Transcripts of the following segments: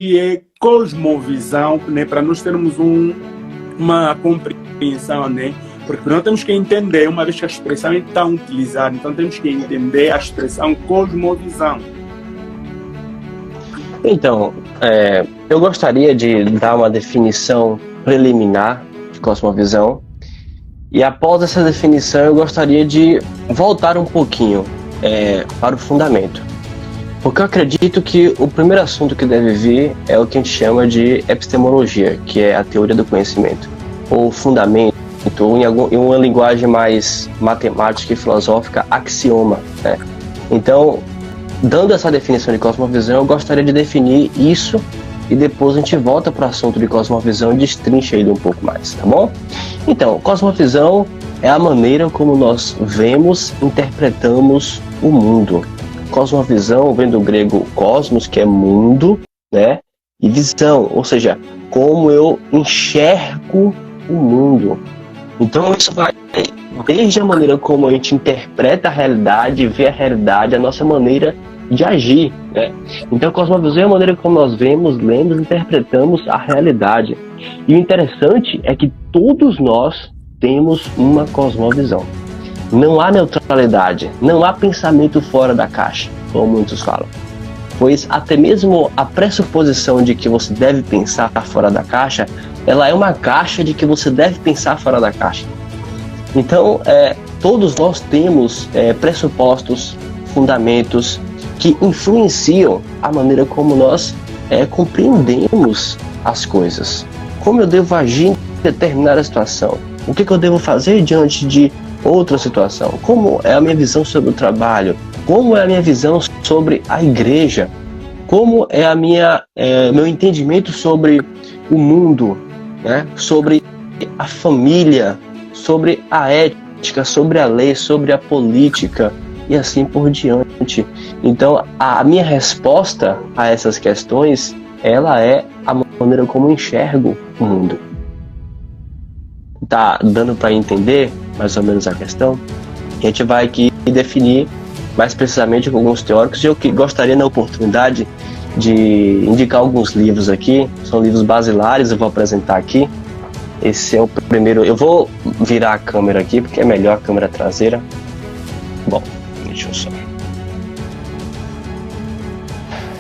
é cosmovisão, né? Para nós termos uma compreensão, né? Porque nós temos que entender, uma vez que a expressão é tão utilizada, então temos que entender a expressão cosmovisão. Então, eu gostaria de dar uma definição preliminar de cosmovisão, e após essa definição eu gostaria de voltar um pouquinho para o fundamento, porque eu acredito que o primeiro assunto que deve vir é o que a gente chama de epistemologia, que é a teoria do conhecimento, ou fundamento, ou em uma linguagem mais matemática e filosófica, axioma, né? Então, dando essa definição de cosmovisão, eu gostaria de definir isso e depois a gente volta para o assunto de cosmovisão e destrincha ele um pouco mais, tá bom? Então, cosmovisão é a maneira como nós vemos, interpretamos o mundo. Cosmovisão vem do grego cosmos, que é mundo, né? E visão, ou seja, como eu enxergo o mundo. Então isso vai desde a maneira como a gente interpreta a realidade, vê a realidade, a nossa maneira de agir, né? Então a cosmovisão é a maneira como nós vemos, lemos, interpretamos a realidade. E o interessante é que todos nós temos uma cosmovisão. Não há neutralidade, não há pensamento fora da caixa, como muitos falam. Pois até mesmo a pressuposição de que você deve pensar fora da caixa, ela é uma caixa de que você deve pensar fora da caixa. Então, todos nós temos pressupostos, fundamentos que influenciam a maneira como nós compreendemos as coisas. Como eu devo agir em determinada situação? O que eu devo fazer diante de outra situação? Como é a minha visão sobre o trabalho? Como é a minha visão sobre a igreja? Como é meu entendimento sobre o mundo, né? Sobre a família, sobre a ética, sobre a lei, sobre a política e assim por diante. Então, a minha resposta a essas questões, ela é a maneira como eu enxergo o mundo. Tá dando para entender mais ou menos a questão? A gente vai aqui definir mais precisamente com alguns teóricos, e eu gostaria, na oportunidade, de indicar alguns livros aqui. São livros basilares, eu vou apresentar aqui. Esse é o primeiro. Eu vou virar a câmera aqui, porque é melhor a câmera traseira. Bom, deixa eu só.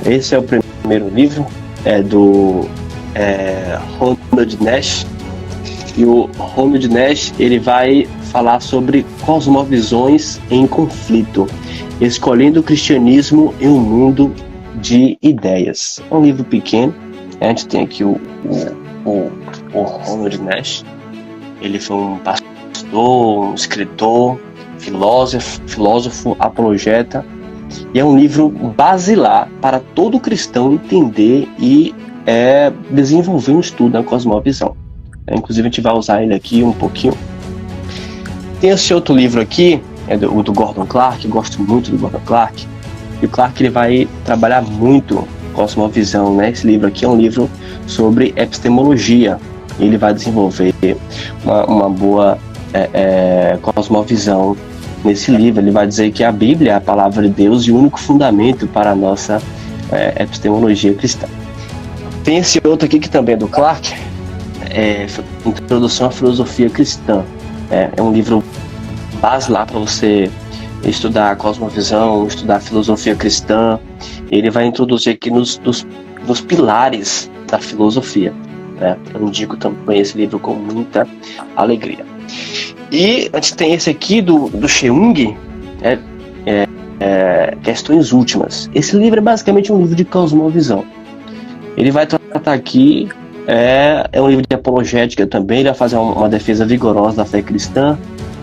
Esse é o primeiro livro, é do Ronald Nash. E o Ronald Nash, ele vai falar sobre cosmovisões em conflito, escolhendo o cristianismo em um mundo de ideias. É um livro pequeno. A gente tem aqui o Ronald Nash. Ele foi um pastor, um escritor, filósofo, apologeta. E é um livro basilar para todo cristão entender e desenvolver um estudo na cosmovisão. Inclusive a gente vai usar ele aqui um pouquinho. Tem esse outro livro aqui, o do Gordon Clark. Eu gosto muito do Gordon Clark. E o Clark, ele vai trabalhar muito cosmovisão, né? Esse livro aqui é um livro sobre epistemologia. Ele vai desenvolver uma boa cosmovisão nesse livro. Ele vai dizer que a Bíblia é a palavra de Deus e o único fundamento para a nossa epistemologia cristã. Tem esse outro aqui que também é do Clark, Introdução à Filosofia Cristã. É um livro basilar para você estudar a cosmovisão, estudar a filosofia cristã. Ele vai introduzir aqui nos pilares da filosofia, né? Eu indico também esse livro com muita alegria. E antes tem esse aqui do Cheung, Questões Últimas. Esse livro é basicamente um livro de cosmovisão. Ele vai tratar aqui, é um livro de apologética também. Ele vai fazer uma defesa vigorosa da fé cristã,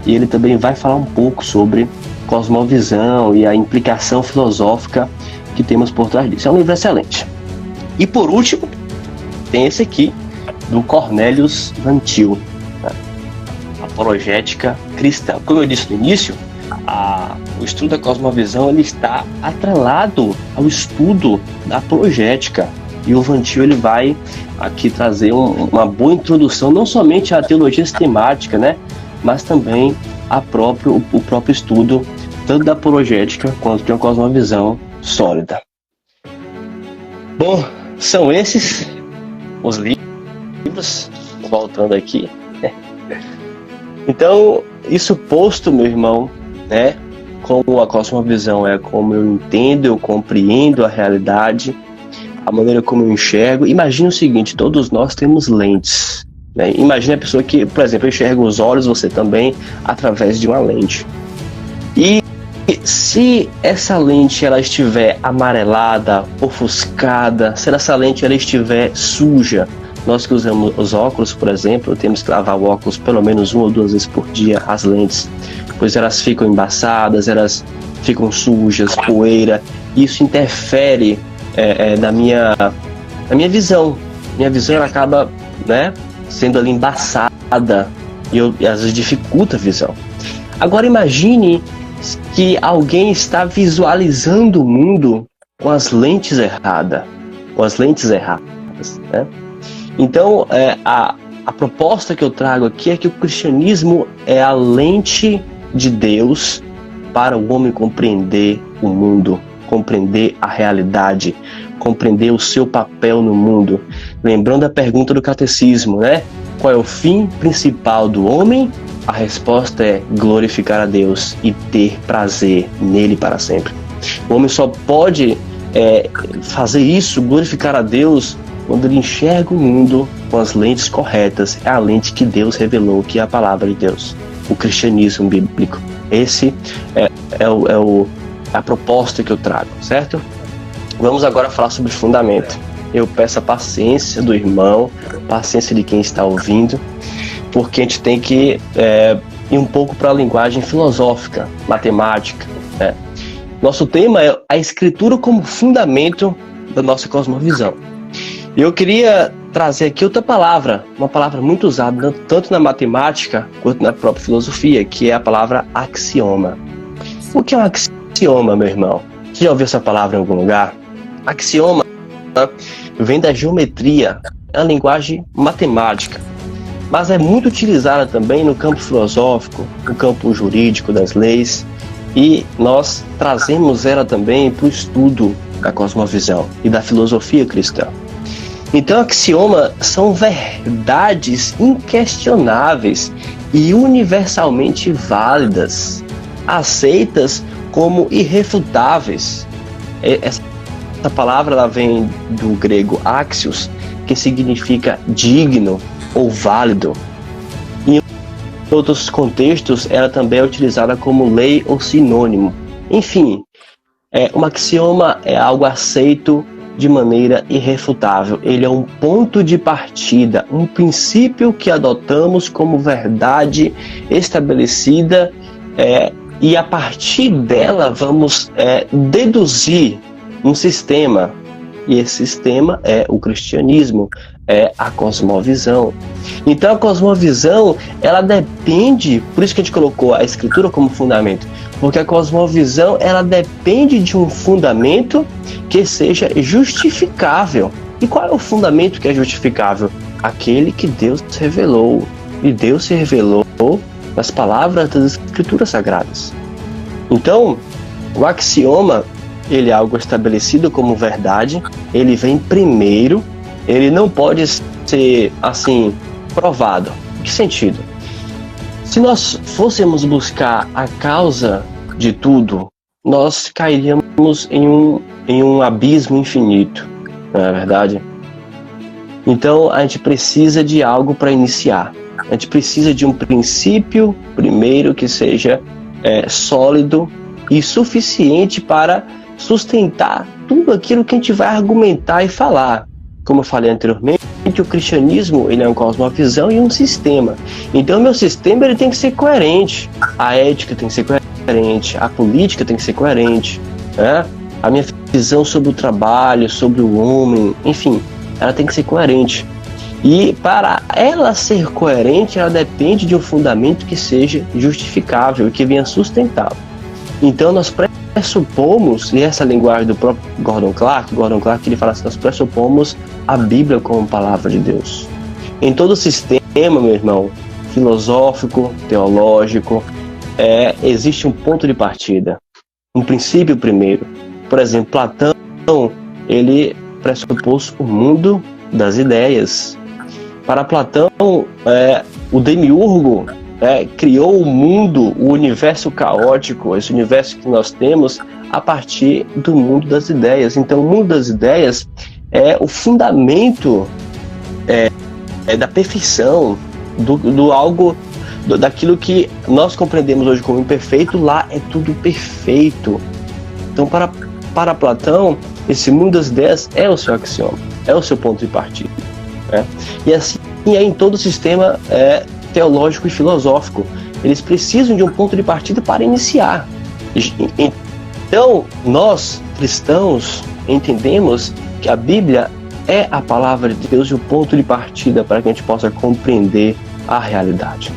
e ele também vai falar um pouco sobre cosmovisão e a implicação filosófica que temos por trás disso. É um livro excelente. E por último, tem esse aqui, do Cornelius Van Til, né? Apologética Cristã. Como eu disse no início, o estudo da cosmovisão, ele está atrelado ao estudo da apologética. E o Van Til, ele vai aqui trazer uma boa introdução, não somente à teologia sistemática, né? Mas também o próprio estudo, tanto da apologética quanto de uma cosmovisão sólida. Bom, são esses os livros, voltando aqui. Então, isso posto, meu irmão, né, como a cosmovisão é como eu entendo, eu compreendo a realidade, a maneira como eu enxergo. Imagina o seguinte, todos nós temos lentes, né? Imagina a pessoa que, por exemplo, enxerga os olhos, você também, através de uma lente. E se essa lente ela estiver amarelada, ofuscada, se essa lente ela estiver suja, nós que usamos os óculos, por exemplo, temos que lavar o óculos pelo menos 1 ou 2 vezes por dia, as lentes, pois elas ficam embaçadas, elas ficam sujas, poeira, isso interfere na minha visão. Minha visão ela acaba, né, sendo ali embaçada e às vezes dificulta a visão. Agora imagine que alguém está visualizando o mundo com as lentes erradas, né? Então, a proposta que eu trago aqui é que o cristianismo é a lente de Deus para o homem compreender o mundo, compreender a realidade, compreender o seu papel no mundo. Lembrando a pergunta do catecismo, né? Qual é o fim principal do homem? A resposta é glorificar a Deus e ter prazer nele para sempre. O homem só pode fazer isso, glorificar a Deus, quando ele enxerga o mundo com as lentes corretas. É a lente que Deus revelou, que é a palavra de Deus, o cristianismo bíblico. Esse é a proposta que eu trago, certo? Vamos agora falar sobre fundamento. Eu peço a paciência do irmão, paciência de quem está ouvindo, porque a gente tem que ir um pouco para a linguagem filosófica, matemática, né? Nosso tema é a escritura como fundamento da nossa cosmovisão. E eu queria trazer aqui outra palavra, uma palavra muito usada tanto na matemática quanto na própria filosofia, que é a palavra axioma. O que é um axioma, meu irmão? Você já ouviu essa palavra em algum lugar? Axioma vem da geometria, é uma linguagem matemática, mas é muito utilizada também no campo filosófico, no campo jurídico das leis, e nós trazemos ela também para o estudo da cosmovisão e da filosofia cristã. Então, axiomas são verdades inquestionáveis e universalmente válidas, aceitas como irrefutáveis. Essa palavra ela vem do grego axios, que significa digno ou válido. Em outros contextos, ela também é utilizada como lei ou sinônimo. Enfim, um axioma é algo aceito de maneira irrefutável. Ele é um ponto de partida, um princípio que adotamos como verdade estabelecida, e a partir dela vamos deduzir um sistema, e esse sistema é o cristianismo, é a cosmovisão. Então a cosmovisão, ela depende, por isso que a gente colocou a escritura como fundamento, porque a cosmovisão, ela depende de um fundamento que seja justificável. E qual é o fundamento que é justificável? Aquele que Deus revelou, e Deus se revelou nas palavras das escrituras sagradas. Então, o axioma, ele é algo estabelecido como verdade, ele vem primeiro, ele não pode ser, assim, provado. Em que sentido? Se nós fôssemos buscar a causa de tudo, nós cairíamos em um abismo infinito, não é verdade? Então, a gente precisa de algo para iniciar. A gente precisa de um princípio, primeiro, que seja sólido e suficiente para sustentar tudo aquilo que a gente vai argumentar e falar. Como eu falei anteriormente, o cristianismo, ele é uma cosmovisão e um sistema. Então, o meu sistema, ele tem que ser coerente. A ética tem que ser coerente, a política tem que ser coerente, né? A minha visão sobre o trabalho, sobre o homem, enfim, ela tem que ser coerente. E para ela ser coerente, ela depende de um fundamento que seja justificável e que venha sustentá-lo. Então, nós pressupomos, e essa linguagem do próprio Gordon Clark ele fala assim, nós pressupomos a Bíblia como palavra de Deus. Em todo sistema, meu irmão, filosófico, teológico, existe um ponto de partida, um princípio primeiro. Por exemplo, Platão, ele pressupôs o mundo das ideias. Para Platão, o demiurgo criou o mundo, o universo caótico, esse universo que nós temos, a partir do mundo das ideias. Então, o mundo das ideias é o fundamento da perfeição, daquilo que nós compreendemos hoje como imperfeito. Lá é tudo perfeito. Então, para Platão, esse mundo das ideias é o seu axioma, é o seu ponto de partida. E assim é em todo o sistema teológico e filosófico. Eles precisam de um ponto de partida para iniciar. Então, nós, cristãos, entendemos que a Bíblia é a palavra de Deus e o ponto de partida para que a gente possa compreender a realidade.